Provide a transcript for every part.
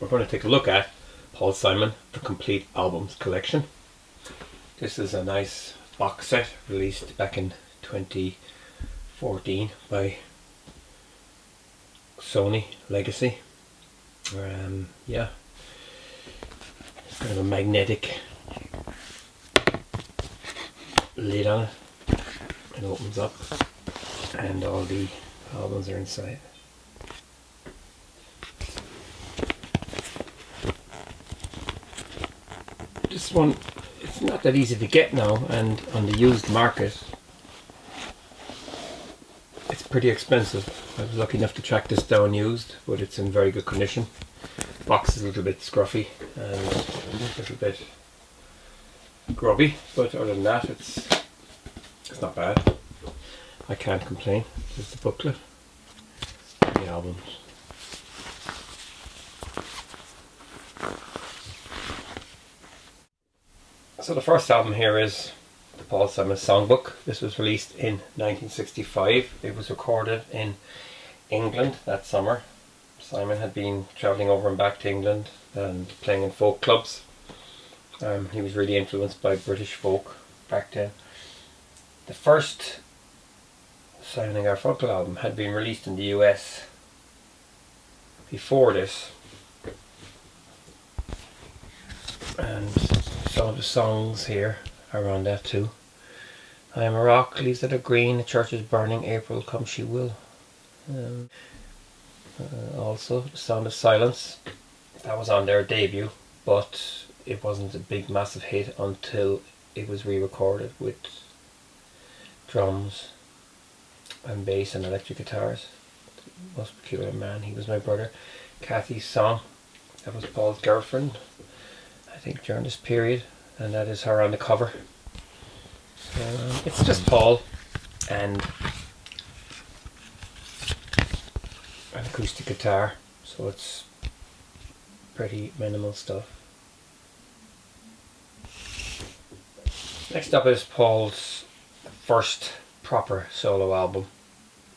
we're going to take a look at Paul Simon, the Complete Albums Collection. This is a nice box set released back in 2014 by Sony Legacy. Yeah, it's kind of a magnetic lid on it. It opens up and all the albums are inside. This one, it's not that easy to get now, and on the used market it's pretty expensive. I was lucky enough to track this down used, but it's in very good condition. The box is a little bit scruffy and a little bit grubby, but other than that it's not bad. I can't complain. This is the booklet, the albums. So the first album here is the Paul Simon Songbook. This was released in 1965. It was recorded in England that summer. Simon had been travelling over and back to England and playing in folk clubs. He was really influenced by British folk back then. The first Simon and Garfunkel album had been released in the US before this, and some of the songs here are on that too. I am a rock, leaves that are green, the church is burning, April come she will. Also The Sound of Silence, that was on their debut, but it wasn't a big massive hit until it was re-recorded with drums and bass and electric guitars. Most Peculiar Man, He Was My Brother. Kathy's Song, that was Paul's girlfriend I think during this period, and that is her on the cover. So it's just Paul and an acoustic guitar, so it's pretty minimal stuff. Next up is Paul's first proper solo album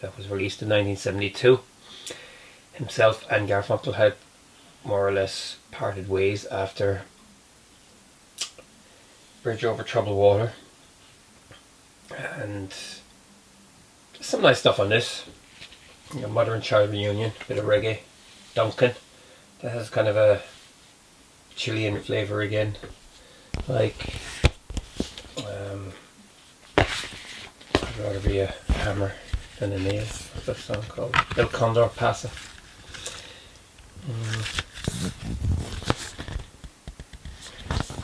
that was released in 1972. Himself and Garfunkel had more or less parted ways after Bridge Over Troubled Water, and some nice stuff on this. You know, Mother and Child Reunion, bit of reggae. Duncan, that has kind of a Chilean flavour again, like I'd rather be a hammer than a nail. What's that song called? El Condor Pasa.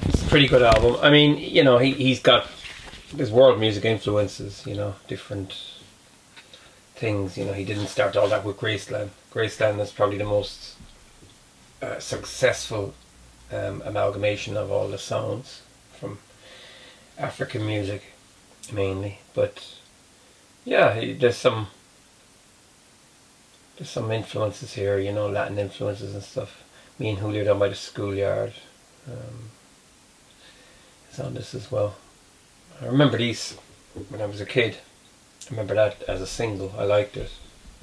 It's a pretty good album. I mean, you know, he's got his world music influences, you know, different things. You know, he didn't start all that with Graceland. Graceland is probably the most successful amalgamation of all the sounds from African music mainly, but yeah, there's some influences here, you know, Latin influences and stuff. Me and Julio Down by the Schoolyard is on this as well. I remember these when I was a kid. I remember that as a single. I liked it.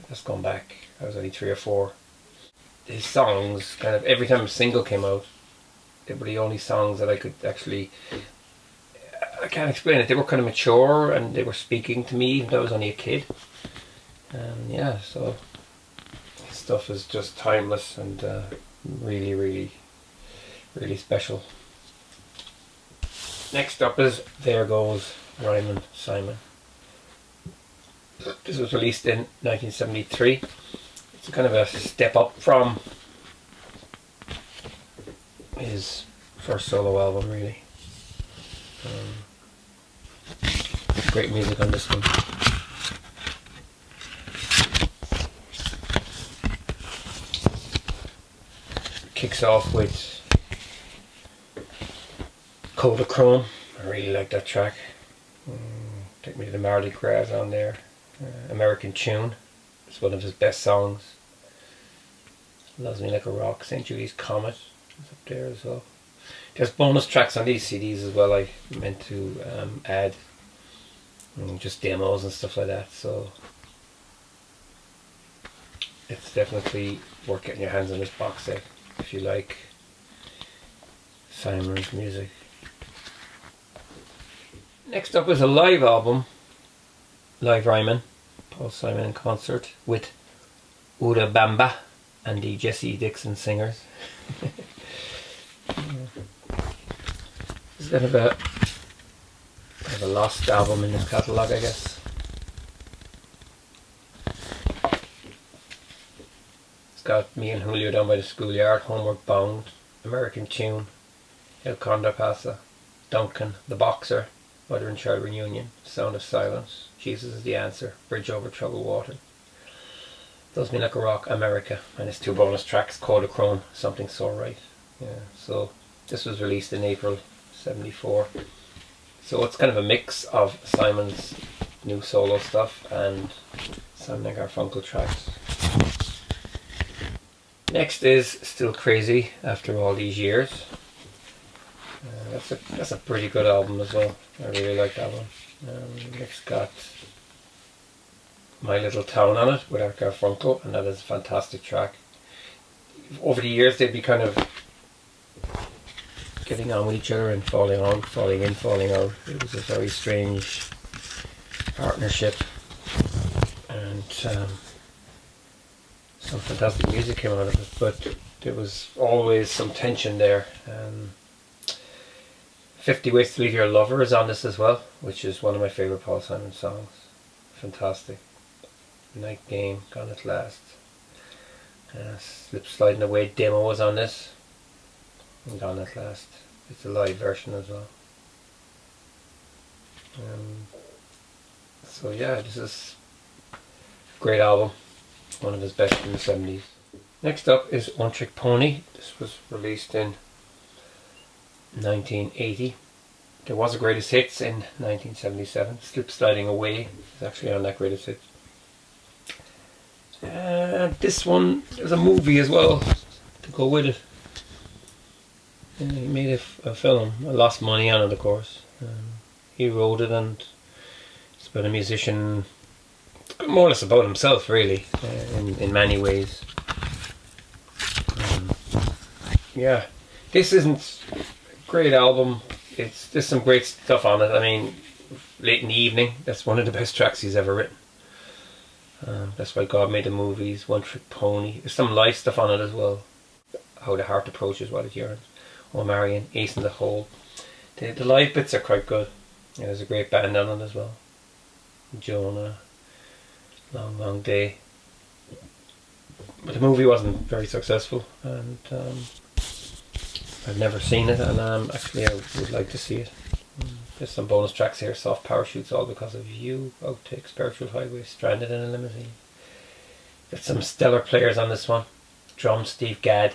That's gone back. I was only 3 or 4. His songs, kind of every time a single came out, they were the only songs that I could actually, I can't explain it. They were kind of mature and they were speaking to me even though I was only a kid. And yeah, so his stuff is just timeless and really, really, really special. Next up is There Goes Ryman Simon. This was released in 1973. It's kind of a step up from his first solo album, really. Great music on this one. Kicks off with Kodachrome. I really like that track. Take Me to the Mardi Gras on there. American Tune. It's one of his best songs. Loves Me Like a Rock. St. Julia's Comet is up there as well. There's bonus tracks on these CDs as well. I meant to add just demos and stuff like that. So it's definitely worth getting your hands on this box set. if you like Simon's music. Next up is a live album, live Ryman, Paul Simon in concert with Uda Bamba and the Jesse Dixon Singers. It's kind of a lost album in his catalogue, I guess. It's got Me and Julio Down by the Schoolyard, Homeward Bound, American Tune, El Conde Pasa, Duncan, The Boxer, Mother and Child Reunion, Sound of Silence, Jesus is the Answer, Bridge Over Troubled Water, Does Me Like a Rock, America, and his 2 bonus tracks, Kodachrome, Something So Right. Yeah, so this was released in April '74. So it's kind of a mix of Simon's new solo stuff and Simon & Garfunkel tracks. Next is Still Crazy After All These Years. That's a pretty good album as well. I really like that one. Next got My Little Town on it with Art Garfunkel, and that is a fantastic track. Over the years they'd be kind of getting on with each other and falling on, falling in, falling out. It was a very strange partnership, and some fantastic music came out of it, but there was always some tension there. 50 Ways to Leave Your Lover is on this as well, which is one of my favourite Paul Simon songs. Fantastic. Night Game, Gone at Last. Slip Sliding Away demo was on this, and Gone at Last. It's a live version as well. So yeah, this is a great album, one of his best in the 70s. Next up is One Trick Pony. This was released in 1980. There was a Greatest Hits in 1977. Slip Sliding Away is actually on that Greatest Hits. This one, there's a movie as well to go with it. He made a film. I lost money on it, of course. He wrote it, and it's about a musician, more or less about himself, really, in many ways. Yeah, this isn't a great album. There's some great stuff on it. I mean, Late in the Evening, that's one of the best tracks he's ever written. That's Why God Made the Movies, One Trick Pony. There's some live stuff on it as well. How the Heart Approaches What It Yearns, Oh Marion, Ace in the Hole. The live bits are quite good. Yeah, there's a great band on it as well. Jonah, Long Long Day. But the movie wasn't very successful, and I've never seen it, and actually I would like to see it. There's some bonus tracks here: Soft Parachutes, All Because of You, Outtakes, Spiritual Highway, Stranded in a Limousine. There's some stellar players on this one. Drum Steve Gadd,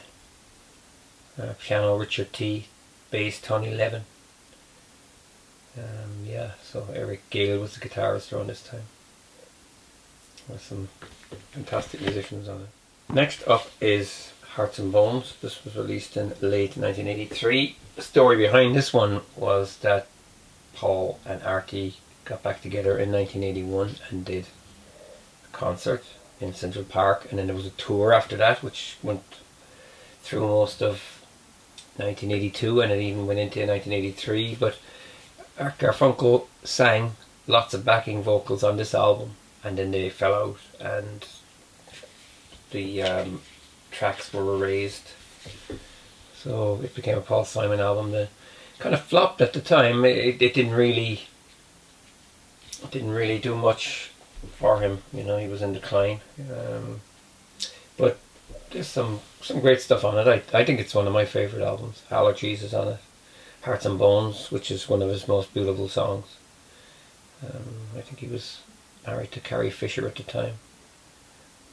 piano Richard T, bass Tony Levin. Yeah, so Eric Gale was the guitarist around this time. There's some fantastic musicians on it. Next up is Hearts and Bones. This was released in late 1983. The story behind this one was that Paul and Artie got back together in 1981 and did a concert in Central Park, and then there was a tour after that which went through most of 1982, and it even went into 1983. But Art Garfunkel sang lots of backing vocals on this album, and then they fell out, and the tracks were erased, so it became a Paul Simon album that kind of flopped at the time. It didn't really do much for him, you know. He was in decline, but there's some great stuff on it. I think it's one of my favourite albums. Allergies is on it. Hearts and Bones, which is one of his most beautiful songs. I think he was married to Carrie Fisher at the time.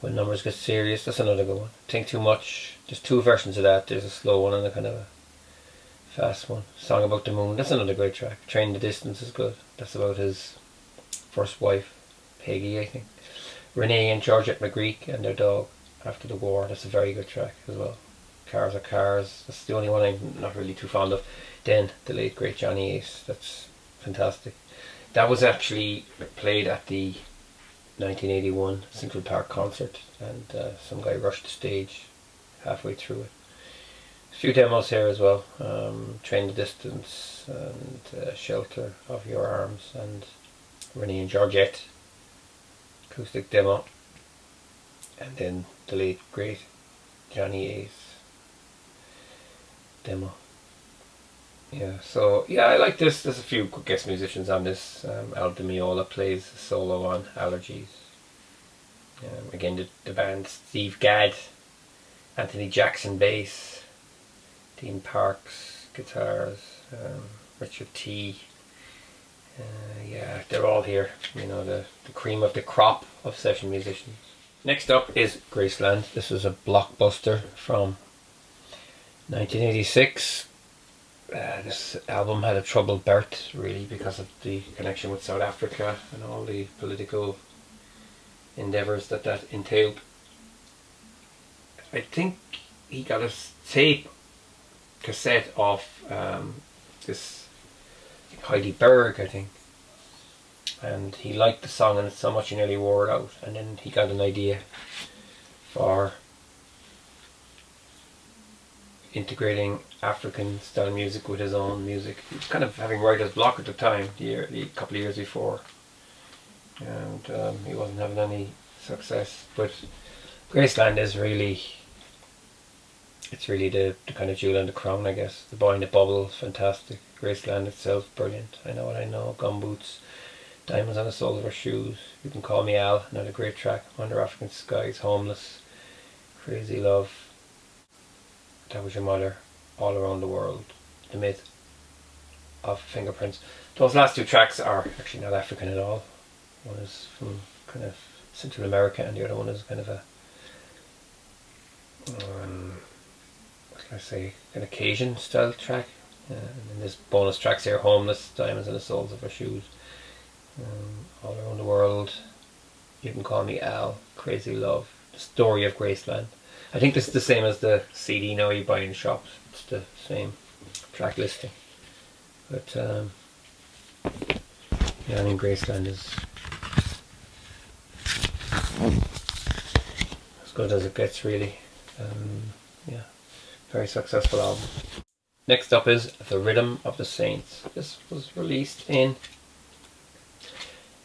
When Numbers Get Serious, that's another good one. Think Too Much, there's 2 versions of that. There's a slow one and a kind of a fast one. Song About the Moon, that's another great track. Train the Distance is good. That's about his first wife, Peggy, I think. Renee and Georgette McGreek and their dog after the war, that's a very good track as well. Cars Are Cars, that's the only one I'm not really too fond of. Then the late great Johnny Ace, that's fantastic. That was actually played at the 1981 Central Park concert, and some guy rushed the stage halfway through it. A few demos here as well. Train the Distance and Shelter of Your Arms and Rennie and Georgette acoustic demo, and then the late great Johnny Ace demo. Yeah, so yeah, I like this. There's a few good guest musicians on this. Al Di Meola plays a solo on Allergies. Again, the band: Steve Gadd, Anthony Jackson bass, Dean Parks guitars, Richard T. Yeah, they're all here. You know, the cream of the crop of session musicians. Next up is Graceland. This was a blockbuster from 1986. This album had a troubled birth, really, because of the connection with South Africa and all the political endeavours that entailed. I think he got a tape cassette off this Heidi Berg, I think, and he liked the song and it so much he nearly wore it out, and then he got an idea for integrating African style music with his own music. He was kind of having writer's block at the time, the couple of years before, and he wasn't having any success. But Graceland is really, it's really the kind of jewel in the crown, I guess. The Boy in the Bubble, fantastic. Graceland itself, brilliant. I Know What I Know, Gumboots, Diamonds on the Soles of Her Shoes, You Can Call Me Al, another great track. Under African Skies, Homeless, Crazy Love, That Was Your Mother, All Around the World, The Myth of Fingerprints. Those last two tracks are actually not African at all. One is from kind of Central America and the other one is kind of a what can I say, an Cajun style track. And then there's bonus tracks here: Homeless, Diamonds in the Soles of Her Shoes, All Around the World, You Can Call Me Al, Crazy Love, The Story of Graceland. I think this is the same as the CD now you buy in shops. It's the same track listing. But yeah, I mean, Graceland is as good as it gets, really. Yeah, very successful album. Next up is The Rhythm of the Saints. This was released in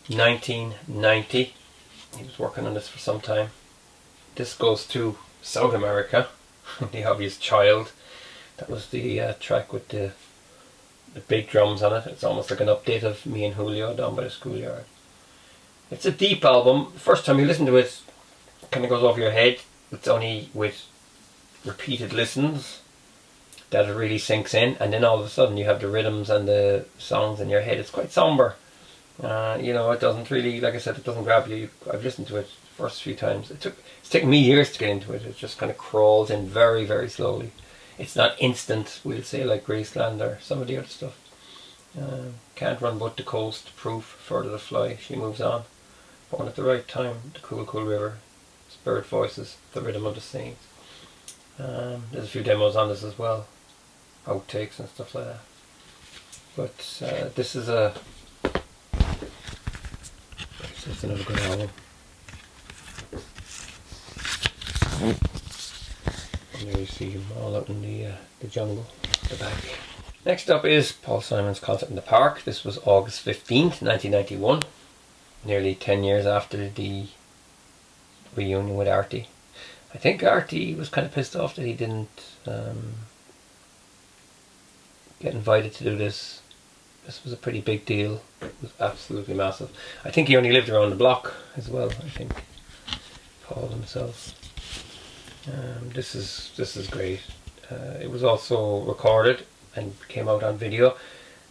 1990. He was working on this for some time. This goes to South America, The Obvious Child. That was the track with the big drums on it. It's almost like an update of Me and Julio Down by the Schoolyard. It's a deep album. The first time you listen to it, it kind of goes over your head. It's only with repeated listens that it really sinks in, and then all of a sudden you have the rhythms and the songs in your head. It's quite somber. You know, it doesn't really, like I said, it doesn't grab you. I've listened to it the first few times. It's taken me years to get into it. It just kind of crawls in very, very slowly. It's not instant, we'll say, like Graceland or some of the other stuff. Can't run but the coast, proof, further to fly, she moves on. Born at the right time, the cool, cool river, spirit voices, the rhythm of the saints. There's a few demos on this as well, outtakes and stuff like that. But this is it's another good album. And there you see him all out in the jungle, the back. Next up is Paul Simon's Concert in the Park. This was August 15th, 1991, nearly 10 years after the reunion with Artie. I think Artie was kind of pissed off that he didn't get invited to do this. This was a pretty big deal. It was absolutely massive. I think he only lived around the block as well, I think, Paul himself. This is great. It was also recorded and came out on video.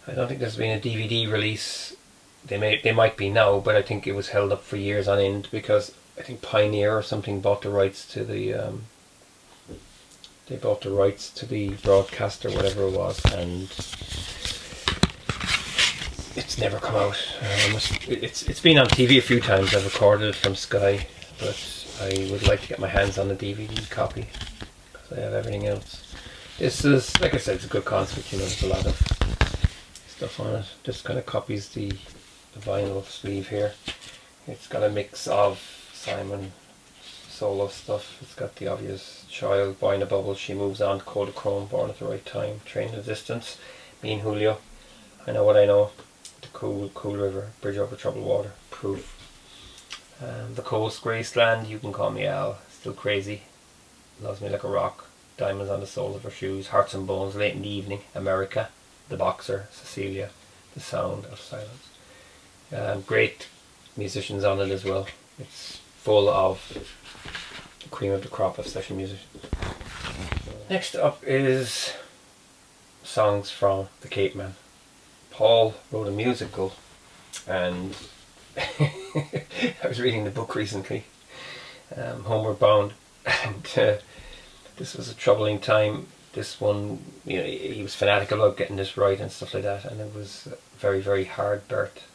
I don't think there's been a DVD release. They might be now, but I think it was held up for years on end because I think Pioneer or something bought the rights to the broadcast or whatever it was, and it's never come out. It's been on TV a few times. I've recorded it from Sky, but I would like to get my hands on the DVD copy because I have everything else. This is, like I said, it's a good concert. You know, there's a lot of stuff on it. This kind of copies the vinyl sleeve here. It's got a mix of Simon solo stuff. It's got the obvious child, boy in a bubble, she moves on, Kodachrome, born at the right time, train the distance, me and Julio, I know what I know, the cool river, bridge over troubled water, proof. The coast, Graceland, you can call me Al, still crazy, loves me like a rock, diamonds on the soles of her shoes, hearts and bones, late in the evening, America, the boxer, Cecilia, the sound of silence. Great musicians on it as well. It's full of the cream of the crop of session musicians. Next up is songs from the Cape Man. Paul wrote a musical, and I was reading the book recently, Homeward Bound, and this was a troubling time. This one, you know, he was fanatical about getting this right and stuff like that, and it was very, very hard birth.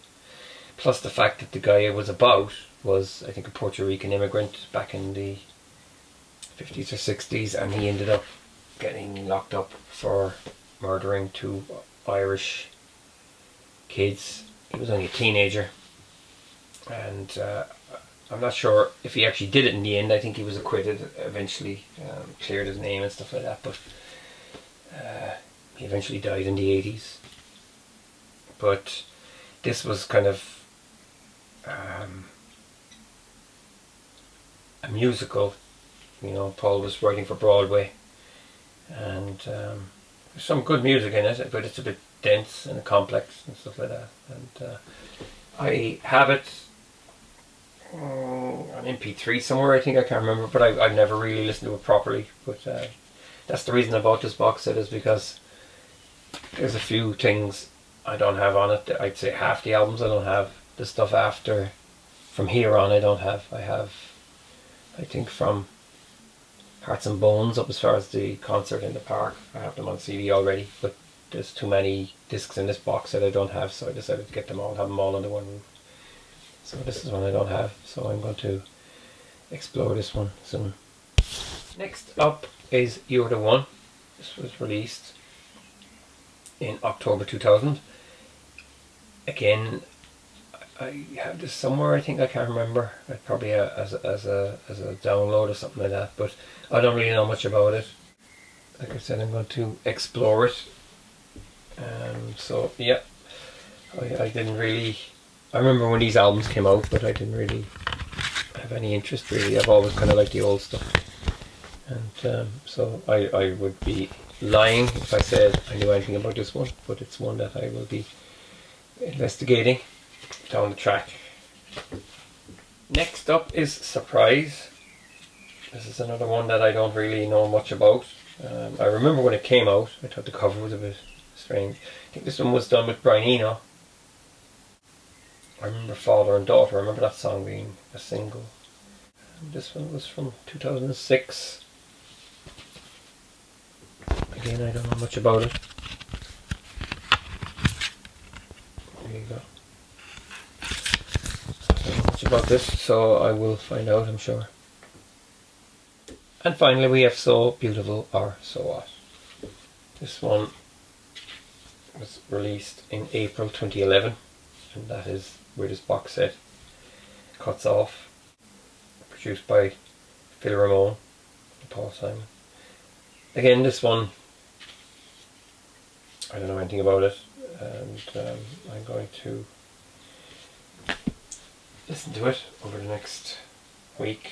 Plus the fact that the guy it was about was, I think, a Puerto Rican immigrant back in the 50s or 60s, and he ended up getting locked up for murdering 2 Irish kids. He was only a teenager, and I'm not sure if he actually did it in the end. I think he was acquitted eventually, cleared his name and stuff like that, but he eventually died in the 80s. But this was kind of a musical. You know, Paul was writing for Broadway, and there's some good music in it, but it's a bit dense and complex and stuff like that. And I have it on MP3 somewhere, I think, I can't remember, but I've never really listened to it properly. But that's the reason I bought this box set, is because there's a few things I don't have on it. I'd say half the albums I don't have. The stuff after, from here on, I don't have. I have, I think, from Hearts and Bones up as far as the concert in the park. I have them on CD already, but there's too many discs in this box that I don't have, so I decided to get them all, have them all under one roof. So this is one I don't have, so I'm going to explore this one soon. Next up is You're the One. This was released in October 2000. Again, I have this somewhere, I think, I can't remember. Probably as a download or something like that, but I don't really know much about it. Like I said, I'm going to explore it. So yeah, I didn't really, I remember when these albums came out, but I didn't really have any interest really. I've always kind of liked the old stuff, and so I would be lying if I said I knew anything about this one, but it's one that I will be investigating down the track. Next up is Surprise. This is another one that I don't really know much about. I remember when it came out, I thought the cover was a bit strange. I think this one was done with Brian Eno. I remember Father and Daughter. I remember that song being a single. And this one was from 2006. Again, I don't know much about it. There you go. I don't know much about this, so I will find out, I'm sure. And finally we have So Beautiful or So What. This one was released in April 2011, and that is where this box set cuts off. Produced by Phil Ramone and Paul Simon. Again, this one, I don't know anything about it, and I'm going to listen to it over the next week,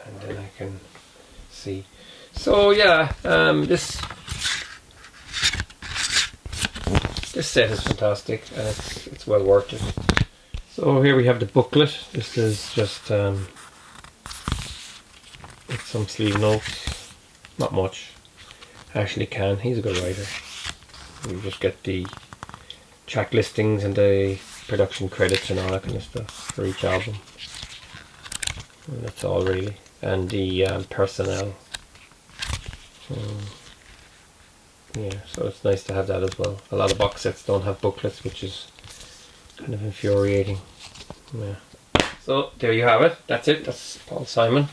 and then I can see. So yeah, this set is fantastic, and it's well worth it. So here we have the booklet. This is just with some sleeve notes, not much. Ashley Can, he's a good writer. You just get the track listings and the production credits and all that kind of stuff for each album. And that's all really. And the personnel. Yeah, so it's nice to have that as well. A lot of box sets don't have booklets, which is kind of infuriating. Yeah. So there you have it. That's it. That's Paul Simon,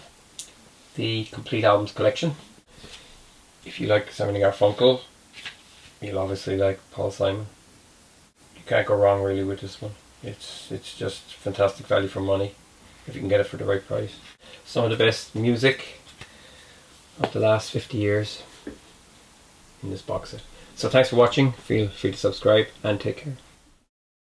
the complete albums collection. If you like Simon and Garfunkel, you'll obviously like Paul Simon. You can't go wrong really with this one. It's just fantastic value for money. if you can get it for the right price. Some of the best music of the last 50 years in this box set. So thanks for watching, feel free to subscribe and take care.